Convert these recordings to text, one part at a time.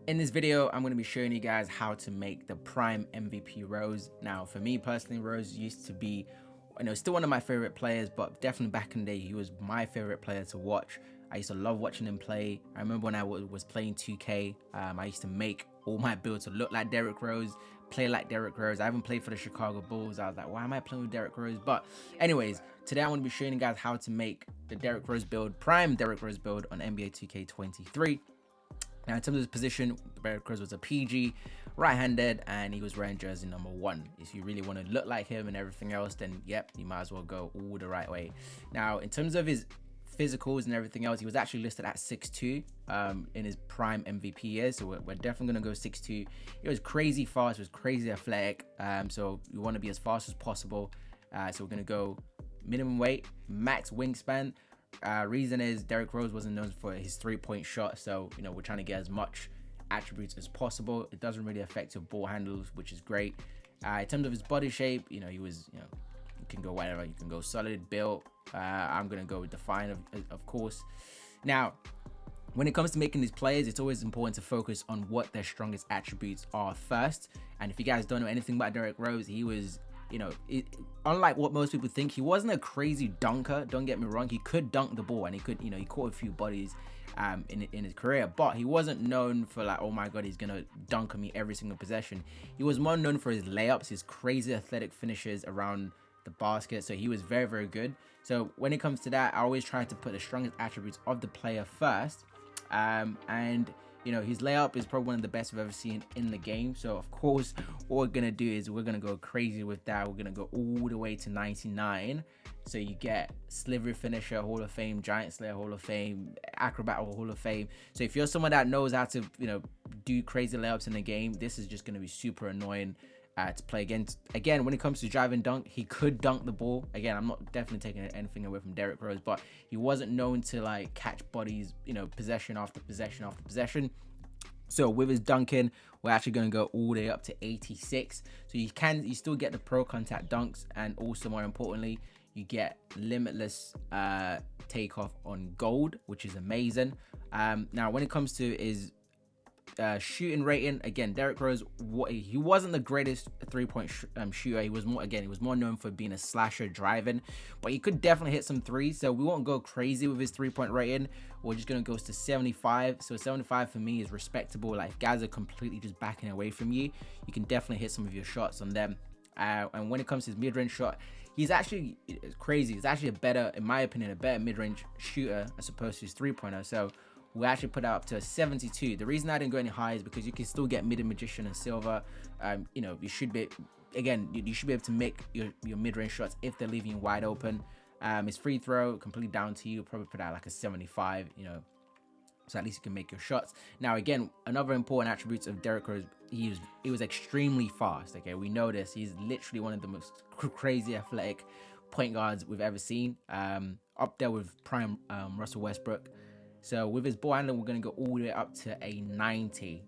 In this video, I'm going to be showing you guys how to make the prime MVP Rose. Now, for me personally, Rose used to be, still one of my favorite players, but definitely back in the day, he was my favorite player to watch. I used to love watching him play. I remember when I was playing 2K, I used to make all my builds to look like Derrick Rose, play like Derrick Rose. I even played for the Chicago Bulls. I was like, why am I playing with Derrick Rose? But anyways, today I'm going to be showing you guys how to make the Derrick Rose build, prime Derrick Rose build on NBA2K23. Now, in terms of his position, Derrick Rose was a PG, right-handed, and he was wearing jersey number 1. If you really want to look like him and everything else, then yep, you might as well go all the right way. Now, in terms of his physicals and everything else, he was actually listed at 6'2" in his prime MVP years, so we're definitely going to go 6'2". He was crazy fast, he was crazy athletic, so you want to be as fast as possible. So we're going to go minimum weight, max wingspan. Reason is Derrick Rose wasn't known for his 3-point shot, so we're trying to get as much attributes as possible. It doesn't really affect your ball handles, which is great. In terms of his body shape, he was, you can go whatever. You can go solid, built. I'm gonna go with define, of course. Now, when it comes to making these players, it's always important to focus on what their strongest attributes are first. And if you guys don't know anything about Derrick Rose, he was, unlike what most people think, he wasn't a crazy dunker. Don't get me wrong, he could dunk the ball, and he could, he caught a few bodies in his career, but he wasn't known for like, oh my god, he's gonna dunk on me every single possession. He was more known for his layups, his crazy athletic finishes around the basket. So he was very, very good. So when it comes to that, I always try to put the strongest attributes of the player first. And his layup is probably one of the best I've ever seen in the game. So of course, what we're gonna do is we're gonna go crazy with that. We're gonna go all the way to 99. So you get Slivery Finisher Hall of Fame, Giant Slayer Hall of Fame, Acrobat Hall of Fame. So if you're someone that knows how to do crazy layups in the game, this is just gonna be super annoying to play against. Again, when it comes to drive and dunk, he could dunk the ball. Again, I'm not definitely taking anything away from Derrick Rose, but he wasn't known to like catch bodies, possession after possession after possession. So with his dunking, we're actually going to go all the way up to 86. So you still get the pro contact dunks, and also more importantly, you get limitless takeoff on gold, which is amazing. Now when it comes to his shooting rating, again, Derrick Rose, he wasn't the greatest 3-point shooter. He was more known for being a slasher, driving, but he could definitely hit some threes. So we won't go crazy with his 3-point rating. We're just gonna go to 75. So 75 for me is respectable. Like if guys are completely just backing away from you, you can definitely hit some of your shots on them. And when it comes to his mid-range shot, he's actually crazy. He's actually in my opinion, a better mid-range shooter as opposed to his 3-pointer. So we actually put out up to 72. The reason I didn't go any higher is because you can still get mid magician and silver. You should be, again, you should be able to make your mid-range shots if they're leaving you wide open. His free throw, completely down to you. Probably put out like a 75, so at least you can make your shots. Now, again, another important attributes of Derrick Rose, he was extremely fast. Okay, we know this. He's literally one of the most crazy athletic point guards we've ever seen. Up there with prime Russell Westbrook. So with his ball handling, we're going to go all the way up to a 90.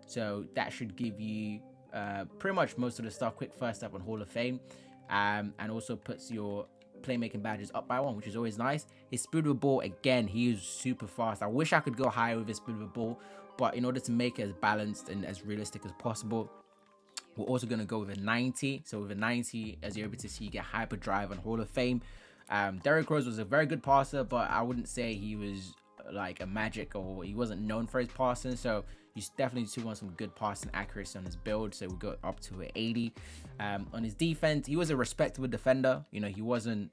So that should give you pretty much most of the stuff. Quick first step on Hall of Fame, and also puts your playmaking badges up by 1, which is always nice. His speed with ball, again, he is super fast. I wish I could go higher with his speed with ball, but in order to make it as balanced and as realistic as possible, we're also going to go with a 90. So with a 90, as you're able to see, you get hyper drive on Hall of Fame. Derrick Rose was a very good passer, but I wouldn't say he was like a magic, or he wasn't known for his passing. So you definitely still want some good passing accuracy on his build. So we go up to an 80. On his defense, he was a respectable defender. He wasn't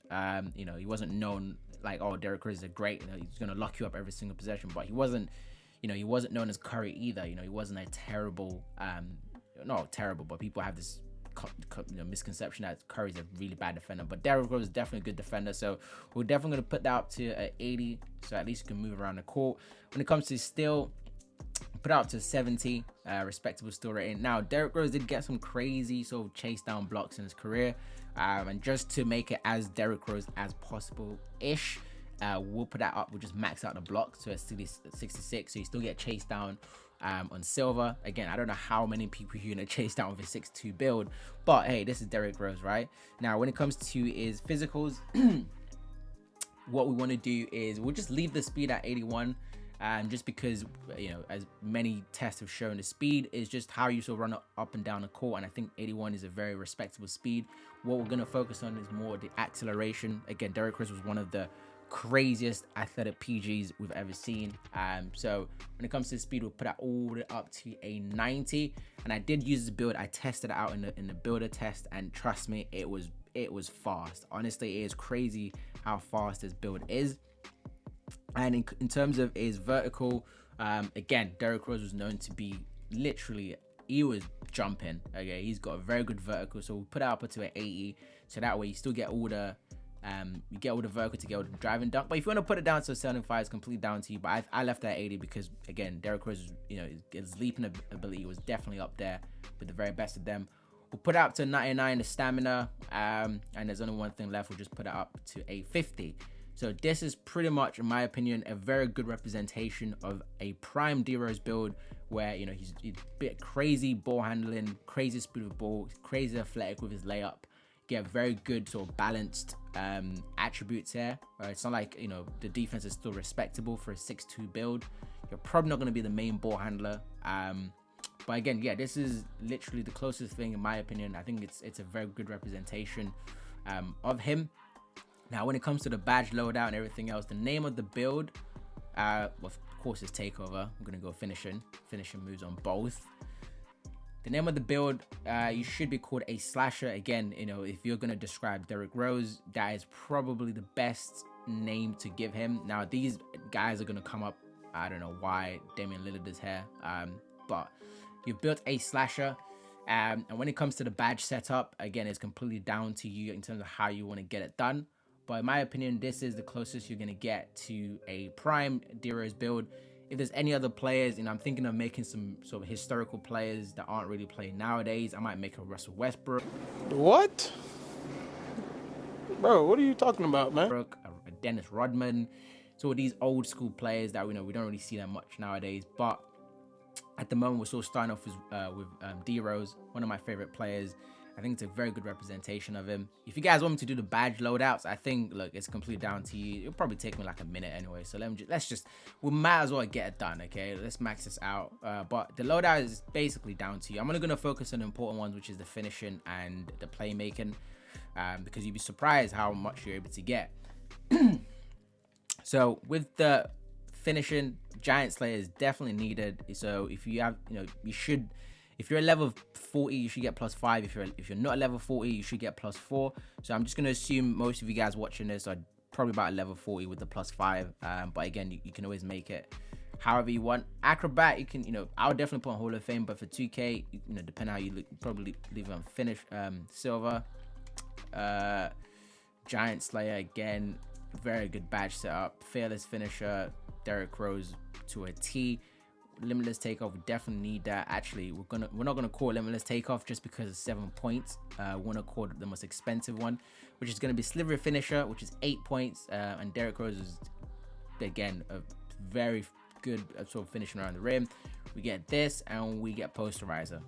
he wasn't known like, oh, Derrick Rose is great, he's gonna lock you up every single possession. But he wasn't he wasn't known as Curry either. He wasn't a terrible not terrible, but people have this misconception that Curry's a really bad defender, but Derrick Rose is definitely a good defender. So we're definitely going to put that up to 80, so at least you can move around the court. When it comes to steal, put out to 70, respectable steal rating. Now Derrick Rose did get some crazy sort of chase down blocks in his career, and just to make it as Derrick Rose as possible ish, we'll put that up. We'll just max out the block, so it's 66, so you still get chased down on silver. Again, I don't know how many people you're gonna chase down with a 6'2" build, but hey, this is Derrick Rose, right? Now when it comes to his physicals, what we want to do is we'll just leave the speed at 81. just because, as many tests have shown, the speed is just how you sort of run up and down the court, and I think 81 is a very respectable speed. What we're going to focus on is more the acceleration. Again, Derrick Rose was one of the craziest athletic PGs we've ever seen. So when it comes to speed, we'll put it all the way up to a 90. And I did use this build. I tested it out in the builder test, and trust me, it was fast. Honestly, it is crazy how fast this build is. And in terms of his vertical, again, Derrick Rose was known to be literally, he was jumping. Okay, he's got a very good vertical, so we'll put it up to an 80. So that way you still get all the you get all the vertical to get all the driving dunk. But if you want to put it down to a 75, it's completely down to you. But I left that 80 because, again, Derrick Rose, his leaping ability was definitely up there with the very best of them. We'll put it up to 99, the stamina, and there's only one thing left. We'll just put it up to a 50. So this is pretty much, in my opinion, a very good representation of a prime D-Rose build where, he's a bit crazy ball handling, crazy speed of the ball, crazy athletic with his layup. Get very good sort of balanced attributes here. It's not like, the defense is still respectable for a 6'2 build. You're probably not going to be the main ball handler. But again, yeah, this is literally the closest thing, in my opinion. I think it's a very good representation of him. Now, when it comes to the badge loadout and everything else, the name of the build, of course, is Takeover. I'm going to go finishing moves on both. The name of the build, you should be called a slasher. Again, if you're going to describe Derrick Rose, that is probably the best name to give him. Now, these guys are going to come up. I don't know why Damian Lillard is here, but you've built a slasher. And when it comes to the badge setup, again, it's completely down to you in terms of how you want to get it done. But in my opinion, this is the closest you're going to get to a prime D-Rose build. If there's any other players, I'm thinking of making some sort of historical players that aren't really playing nowadays. I might make a Russell Westbrook. What? Bro, what are you talking about, man? A Dennis Rodman. So these old school players that we don't really see that much nowadays. But at the moment, we're still starting off with D-Rose, one of my favorite players. I think it's a very good representation of him. If you guys want me to do the badge loadouts, I think, look, it's completely down to you. It'll probably take me like a minute anyway. So we might as well get it done, okay? Let's max this out. But the loadout is basically down to you. I'm only going to focus on the important ones, which is the finishing and the playmaking, because you'd be surprised how much you're able to get. So with the finishing, Giant Slayer is definitely needed. So if you have, if you're a level 40, you should get +5. If you're not a level 40, you should get +4. So I'm just going to assume most of you guys watching this are probably about a level 40 with the +5. But again, you can always make it however you want. Acrobat, you can, I would definitely put on Hall of Fame, but for 2K, depending how you look, probably leave it on finish. Silver. Giant Slayer, again, very good badge setup. Fearless finisher, Derrick Rose to a T. Limitless Takeoff, we definitely need that. Actually, we're not gonna call it Limitless Takeoff just because it's 7 points. We want to call it the most expensive one, which is gonna be Slivery Finisher, which is 8 points. And Derrick Rose is, again, a very good sort of finishing around the rim. We get this, and we get Posterizer.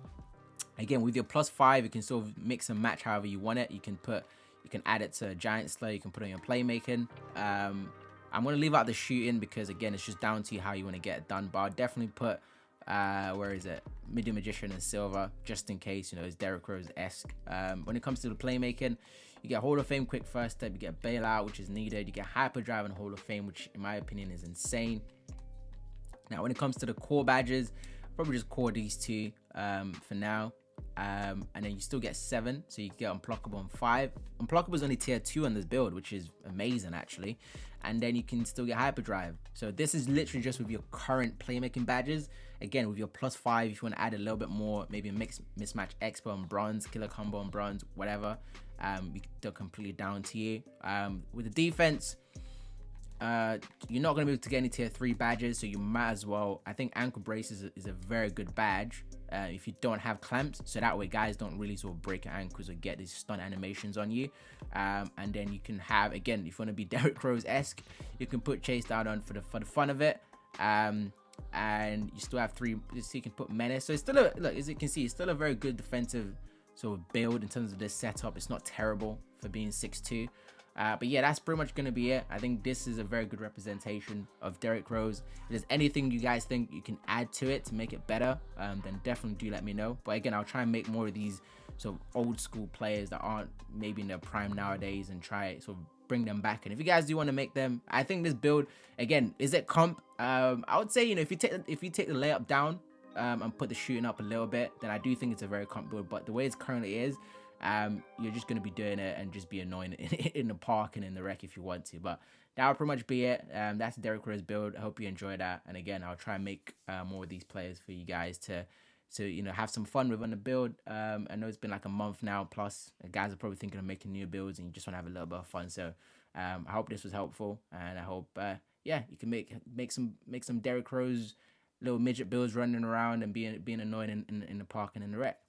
Again, with your +5, you can sort of mix and match however you want it. You can add it to Giant Slayer. You can put it on your playmaking. I'm going to leave out the shooting because, again, it's just down to you how you want to get it done. But I'll definitely put, Medium Magician and Silver, just in case, it's Derrick Rose-esque. When it comes to the playmaking, you get Hall of Fame quick first step. You get Bailout, which is needed. You get Hyperdrive and Hall of Fame, which, in my opinion, is insane. Now, when it comes to the core badges, I'll probably just core these two for now. And then you still get 7, so you get Unpluckable on 5. Unpluckable is only tier 2 on this build, which is amazing actually. And then you can still get Hyperdrive. So this is literally just with your current playmaking badges. Again, with your +5, if you want to add a little bit more, maybe a mismatch expo on bronze, killer combo on bronze, whatever, they're completely down to you. With the defense, you're not going to be able to get any tier 3 badges, so you might as well. I think ankle brace is a very good badge if you don't have clamps, so that way guys don't really sort of break your ankles or get these stunt animations on you. And then you can have, again, if you want to be Derrick Rose-esque, you can put Chase Down on for the fun of it. And you still have 3, so you can put Menace. So it's still look, as you can see, it's still a very good defensive sort of build in terms of this setup. It's not terrible for being 6'2". But yeah, that's pretty much going to be it. I think this is a very good representation of Derrick Rose. If there's anything you guys think you can add to it to make it better, then definitely do let me know. But again, I'll try and make more of these sort of old school players that aren't maybe in their prime nowadays and try sort of bring them back. And if you guys do want to make them, I think this build, again, is it comp? I would say, if you take the layup down and put the shooting up a little bit, then I do think it's a very comp build. But the way it currently is, you're just going to be doing it and just be annoying in the park and in the rec if you want to. But that will pretty much be it. That's the Derrick Rose build. I hope you enjoyed that. And again, I'll try and make more of these players for you guys to have some fun with on the build. I know it's been like a month now plus. Guys are probably thinking of making new builds and you just want to have a little bit of fun. So I hope this was helpful, and I hope you can make some Derrick Rose little midget builds running around and being annoying in the park and in the rec.